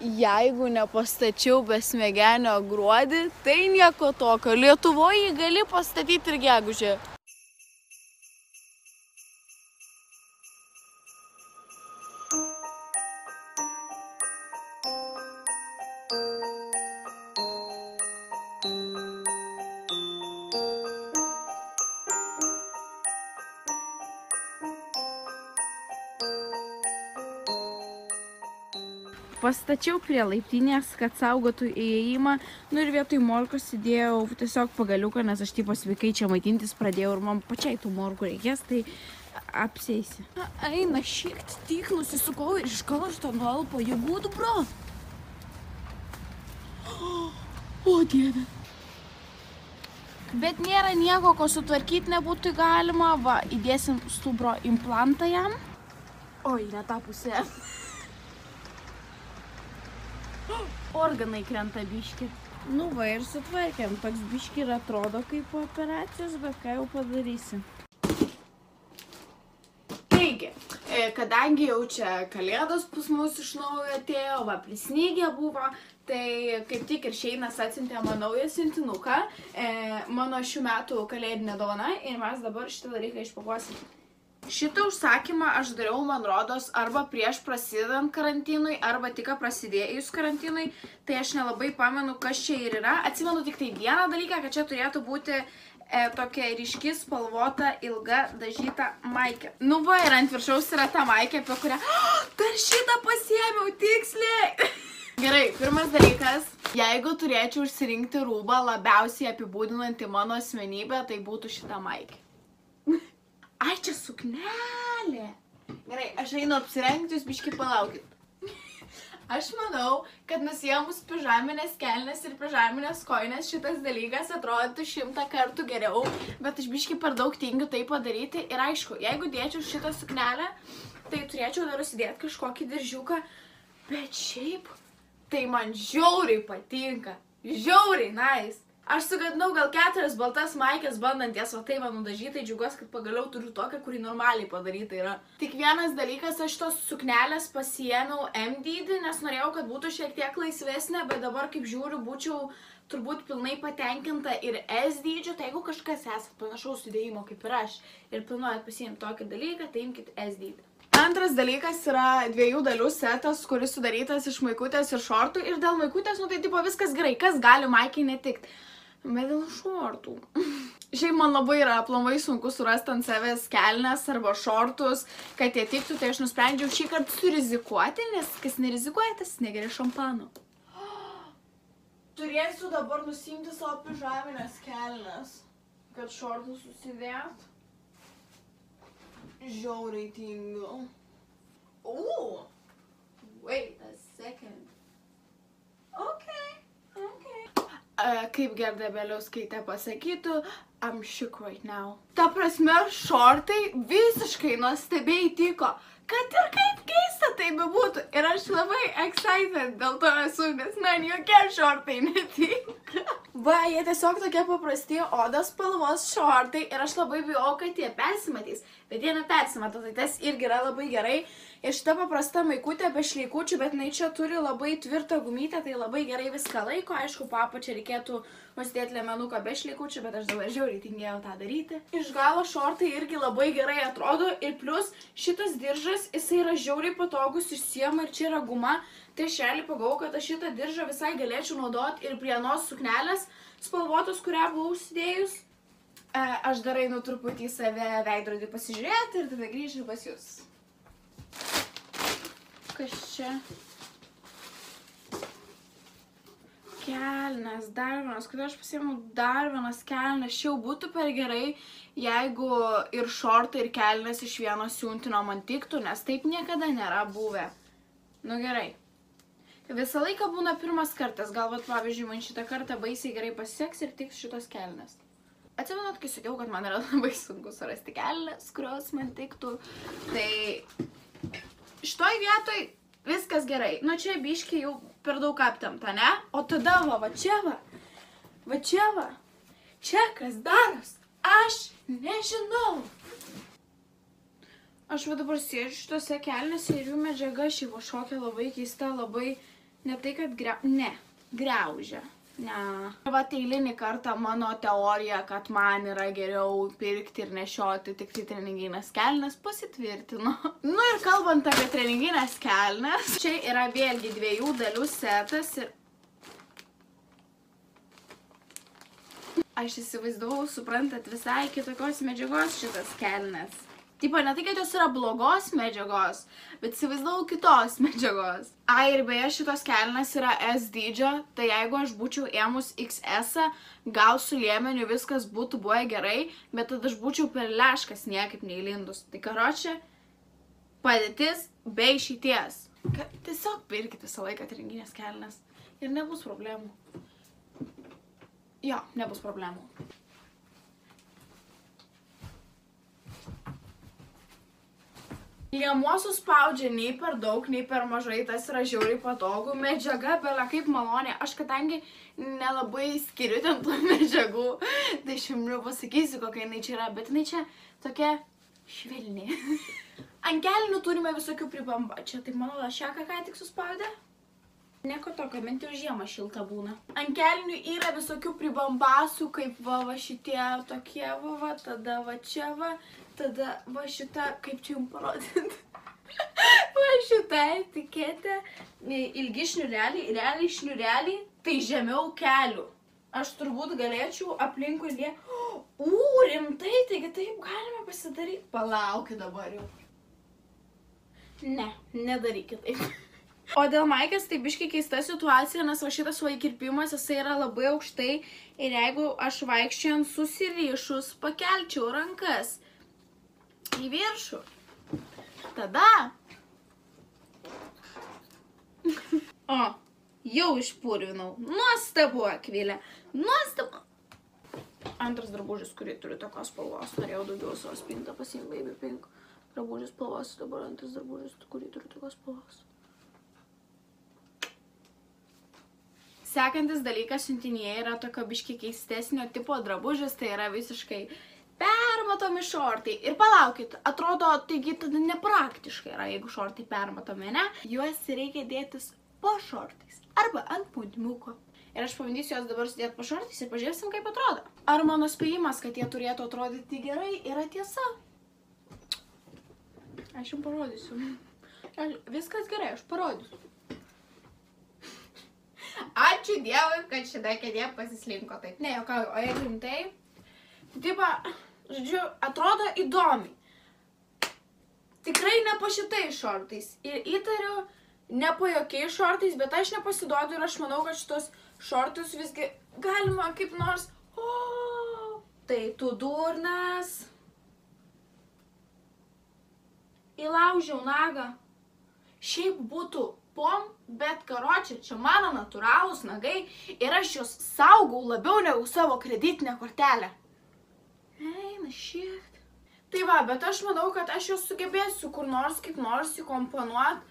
Jeigu nepastačiau besmegenio gruodį, tai nieko tokio. Lietuvoje gali pastatyti ir gegužę. Pastačiau prie laiptinės, kad saugotų įėjimą, nu ir vietoj morkos įdėjau tiesiog pagaliuką, nes aš tipo sveikai čia maitintis pradėjau ir man pačiai tų morkų reikės, tai apseisi. Eina šiek tiek nusisukau ir iš karšto nualpo jėgų, bro. O dieve. Bet nėra nieko, ko sutvarkyti nebūtų galima, va, įdėsim stubro implantą jam. Oi, ne tą pusę. Organai krenta biški. Nu va ir sutvarkėm. Toks biški ir atrodo kaip po operacijos, bet ką jau padarysi. Taigi, kadangi jau čia kalėdos pas mus iš naujo atėjo, va prisnygė buvo, tai kaip tik ir Šeinas atsiuntė man naują siuntinuką, mano šių metų kalėdinė dovana ir mes dabar šitą dalyką išpakuosim. Šitą užsakymą aš dariau, man rodos, arba prieš prasidedant karantinui, arba tik prasidėjus karantinui, tai aš nelabai pamenu, kas čia ir yra. Atsimenu tik tai vieną dalyką, kad čia turėtų būti tokia ryški, spalvota, ilga, dažyta maikė. Nu va, ir ant viršaus yra ta maikė, apie kurią... Dar šitą pasiėmiau tiksliai! Gerai, pirmas dalykas, jeigu turėčiau išsirinkti rūbą labiausiai apibūdinantį mano asmenybę, tai būtų šita maikė. Ai, čia suknelė. Gerai, aš einu apsirengti, jūs biškį palaukit. Aš manau, kad nusiėmus pižaminės kelnes ir pižaminės kojines šitas dalykas atrodytų 100 kartų geriau, bet aš biškį per daug tingiu tai padaryti. Ir aišku, jeigu dėčiau šitą suknelę, tai turėčiau dar užsidėti kažkokį diržiuką, bet šiaip tai man žiauriai patinka. Žiauriai nice. Aš sugadinau gal 4 baltas maikės bandant jas va tai va nudažytai, džiugiuosi, kad pagaliau turiu tokią, kuri normaliai padaryta yra. Tik vienas dalykas, aš tos suknelės pasiėmiau M dydį, nes norėjau, kad būtų šiek tiek laisvesnė, bet dabar kaip žiūriu, būčiau turbūt pilnai patenkinta ir S dydžio, tai jeigu kažkas esat panašaus sudėjimo kaip ir aš ir planuojat pasiimti tokį dalyką, tai imkit S dydį. Antras dalykas yra 2 dalių setas, kuris sudarytas iš maikutės ir šortų. Ir dėl maikutės, nu tai tipo viskas gerai, kas gali maikiai netikti. Bet dėl šortų. Šiaip man labai yra aplamai sunku surasti ant savęs kelnes arba šortus, kad jie tiktų, tai aš nusprendžiau šį kartą surizikuoti, nes kas nerizikuoja, tas negeria šampano. Turėsiu dabar nusiimti savo pižaminės kelnes, kad šortus susidėt. Žiauriai tingiu. Wait a second. Kaip Gerda Bieliauskaitė pasakytų, I'm shook right now. Ta prasme, šortai visiškai nuostabiai tiko. Kad ir kaip keista tai bebūtų. Ir aš labai excited dėl to esu, nes man jokie šortai netinka. Va, jie tiesiog tokie paprasti odos spalvos šortai ir aš labai bijau, kad jie persimatys. Bet jie nepersimato, tai tas irgi yra labai gerai. Ir šita paprasta maikutė be šleikučių, bet jinai čia turi labai tvirtą gumytę, tai labai gerai viską laiko. Aišku, po apačia reikėtų užsidėti liemenuką be šleikučių, bet aš dabar žiauriai tingėjau tą daryti. Iš galo šortai irgi labai gerai atrodo ir plus šitas diržas, jisai yra žiauriai patogus, išsiema ir čia yra guma. Tai aš realiai pagalvojau, kad aš šitą diržą visai galėčiau naudoti ir prie anos suknelės spalvotos, kurią buvau užsidėjus. Aš dar einu truputį į save veidrodį pasižiūrėti ir tada grįšiu pas jūs. Kas čia? Kelnes, dar vienas. Kodėl aš pasiėmiau dar vienas kelnes? Šiau būtų per gerai, jeigu ir šortai, ir kelnes iš vieno siuntino man tiktų, nes taip niekada nėra buvę. Nu gerai. Visą laiką būna pirmas kartas. Galbūt, pavyzdžiui, man šitą kartą baisiai gerai pasiseks ir tiks šitos kelnes. Atsimenat, kai sakiau, kad man yra labai sunku surasti kelnes, kurios man tiktų. Tai šitoj vietoj viskas gerai. Nu čia biškiai jau per daug aptemta, ne? O tada va čia va. Va čia va. Čia kas daros? Aš nežinau. Aš va dabar sėdžiu šitose kelnėse ir jų medžiaga šiaip šokia labai keista, labai Ne tai, kad griaužia. Ne. Va eilinį kartą mano teorija, kad man yra geriau pirkti ir nešioti tik tai treninginės kelnes, pasitvirtino. Nu ir kalbant apie treninginės kelnes, čia yra vėlgi 2 dalių setas ir aš įsivaizdavau, suprantat, visai kitokios medžiagos šitas kelnes. Tipo, ne tai, kad jos yra blogos medžiagos, bet įsivaizdavau kitos medžiagos. Ir beje, šitos kelnes yra S dydžio, tai jeigu aš būčiau ėmus XS, gal su liemeniu viskas būtų buvę gerai, bet tada aš būčiau per leškas niekaip neįlindus. Tai karočią, padėtis be išeities. Tiesiog pirkit visą laiką treninginės kelnes ir nebus problemų. Jo, nebus problemų. Liemuo suspaudžia nei per daug, nei per mažai, tas yra žiauriai patogu. Medžiaga bele kaip malonė. Aš kadangi nelabai skiriu ten tų medžiagų, tai aš jums nepasakysiu, kokia jinai čia yra, bet jinai čia tokia švelni. Ant kelnių turime visokių pribamba. Čia taip mano lašeką ką tik suspaudė. Nieko tokio, bent jau žiemą šilta būna. Ant kelnių yra visokių pribambasų, kaip va šitie tokie va, tada va čia va, tada va šita, kaip čia jums parodyti, va šita etiketė, ilgi šniureliai, realiai šniureliai, tai žemiau kelių. Aš turbūt galėčiau aplinkui rimtai, taigi taip galime pasidaryti. Palaukit dabar jau. Ne, nedarykit taip. O dėl maikės tai biškai keista situacija, nes va šitas vaikirpimas, jisai yra labai aukštai ir jeigu aš vaikščiant susirišus pakelčiau rankas į viršų, tada... O, jau išpurvinau. Nuostabu, Akvilė. Nuostabu. Antras drabužis, kurį turiu tokios spalvos. Norėjau daugiau savo spintą pasiimti, baby pink. Drabužis spalvos, dabar antras drabužis, kurį turiu tokios spalvos. Sekantis dalykas siuntinėje yra tokio biškai keistesnio tipo drabužis, tai yra visiškai permatomi šortai. Ir palaukit, atrodo, taigi tada nepraktiškai yra, jeigu šortai permatomi, ne? Juos reikia dėtis po šortais arba ant pūdmiuko. Ir aš pabandysiu juos dabar sudėti po šortais ir pažiūrėsim, kaip atrodo. Ar mano spėjimas, kad jie turėtų atrodyti gerai, yra tiesa? Aš jums parodysiu. Viskas gerai, aš parodysiu. Ačiū Dievui, kad šita kėdė pasislinko taip. Ne, jokauju, o jeigu rimtai, tai, žodžiu, atrodo įdomiai. Tikrai ne po šitais šortais. Ir įtariu, ne po jokiais šortais, bet aš nepasiduodu ir aš manau, kad šitos šortus visgi galima kaip nors... O, tai tu durnas. Įlaužiau nagą. Šiaip būtų pom, bet karočią, čia mano natūralūs nagai ir aš juos saugau labiau negu savo kreditinę kortelę. Eina šiek. Tai va, bet aš manau, kad aš juos sugebėsiu kur nors, kaip nors įkomponuot.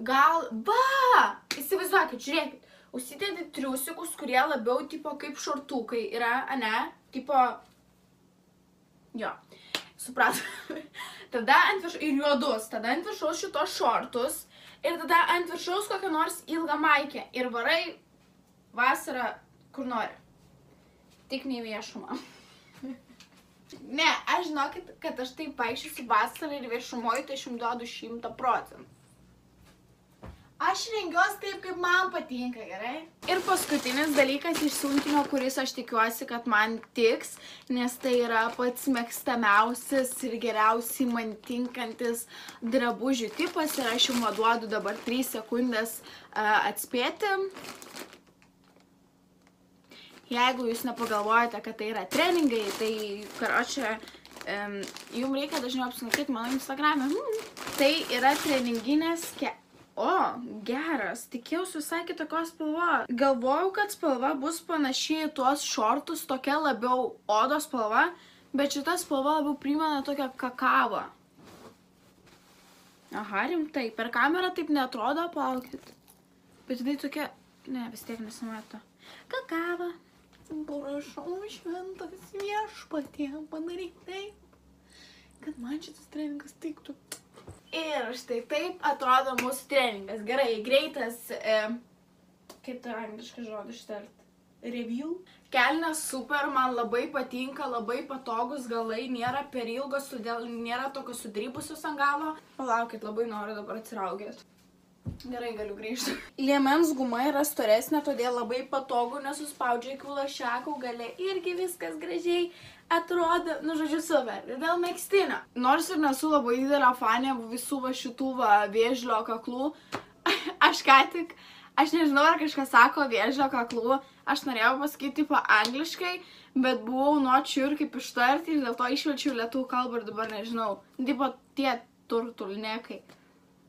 Gal, va, įsivaizduokit, žiūrėkit, užsidėti triusikus, kurie labiau tipo kaip šortukai yra, ane, tipo, jo, supratau. Tada ant viršaus, ir juodus, tada ant viršaus šitos šortus. Ir tada ant viršaus kokią nors ilgą maikę. Ir varai vasarą kur nori. Tik ne viešumą. Ne, aš žinokit, kad aš taip vaikščiosiu vasarą ir viešumoje, tai aš jums duodu 100%. Aš rengiuosi taip, kaip man patinka, gerai? Ir paskutinis dalykas iš siuntinio, kuris aš tikiuosi, kad man tiks, nes tai yra pats mėgstamiausias ir geriausiai man tinkantis drabužių tipas ir aš jums duodu dabar 3 sekundės atspėti. Jeigu jūs nepagalvojate, kad tai yra treningai, tai karočią, jums reikia dažniau apsilankyti mano Instagram'e. Tai yra treninginės O, geras, tikėjausi visai kitokios spalvos. Galvojau, kad spalva bus panašiai į tuos šortus, tokia labiau odos spalva, bet šita spalva labiau primena tokią kakavą. Aha, rimtai, per kamerą taip neatrodo, palaukit. Bet tai tokia, ne, vis tiek nesimato. Kakava. Prašau, šventas viešpatie, padaryk taip, kad man šitas treningas tiktų. Ir štai taip atrodo mūsų treningas. Gerai, greitas Kaip tai angliškai žodį ištart? Review? Kelnės super, man labai patinka, labai patogus galai, nėra per ilgos, todėl nėra tokios sudrybusios ant galo. Palaukit, labai noriu dabar atsiraugėti. Gerai, galiu grįžti. Liemens guma yra storesnė, todėl labai patogu, nesuspaudžia iki lašekų, gale irgi viskas gražiai atrodo, nu žodžiu, super. Ir dėl megztinio. Nors ir nesu labai didelė fanė visų va šitų va vėžlio kaklų, aš nežinau, ar kažkas sako vėžlio kaklų, aš norėjau pasakyti tipo angliškai, bet buvau not sure kaip ištarti ir dėl to išverčiau lietuvių kalbą ir dabar nežinau. Tipo tie turtulnekai.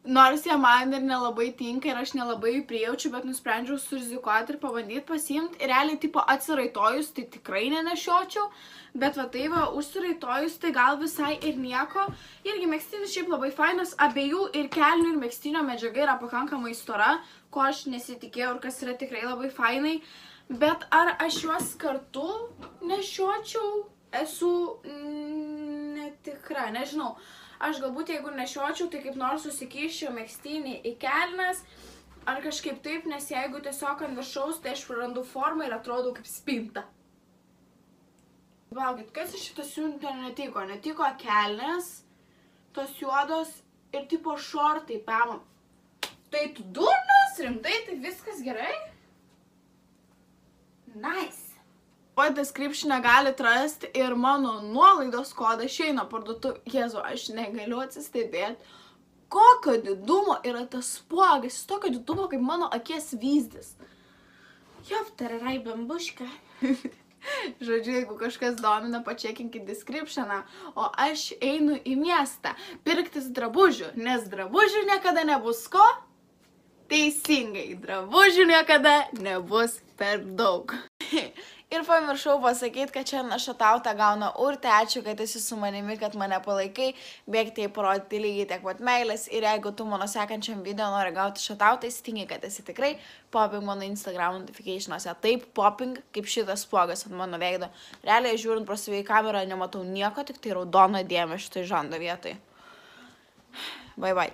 Nors jie man ir nelabai tinka ir aš nelabai prijaučiu, bet nusprendžiau surizikuoti ir pabandyti pasiimti. Ir realiai tipo atsiraitojus, tai tikrai nenešiočiau, bet va tai va užsiraitojus, tai gal visai ir nieko. Irgi megztinis šiaip labai fainas, abiejų ir kelnių ir megztinio medžiaga yra pakankamai stora, ko aš nesitikėjau ir kas yra tikrai labai fainai. Bet ar aš juos kartu nešiočiau, esu netikra, nežinau. Aš galbūt, jeigu nešiočiau, tai kaip nors susikiščiau megztinį į kelnes, ar kažkaip taip, nes jeigu tiesiog ant viršaus, tai aš prarandu formą ir atrodau kaip spinta. Valgit, kas iš šito siuntinio netiko? Netiko kelnes, tos juodos ir tipo šortai, pamam. Tai tu durnas, rimtai, tai viskas gerai? Nice. O description'e galit rasti ir mano nuolaidos kodą Sheino parduotuvėje. Jėzu, aš negaliu atsistebėti, kokio didumo yra tas spuogas. Jis tokio didumo kaip mano akies vyzdis. Joptararai bambuška. Žodžiu, jeigu kažkas domina, pačekinkit description'ą. O aš einu į miestą pirktis drabužių, nes drabužių niekada nebus ko? Teisingai, drabužių niekada nebus per daug. Ir pamiršau pasakyti, kad čia šatautą gauna Urtė, ačiū, kad esi su manimi, kad mane palaikai, bėgti parodyti lygiai tiek pat meilės ir jeigu tu mano sekančiam video nori gauti šatautą, įsitingi, kad esi tikrai, poping mano Instagram notification'ose, taip poping kaip šitas spuogas ant mano veido. Realiai žiūrint pro save į kamerą nematau nieko, tik tai raudoną dėmę šitoj žando vietoj. Bye bye.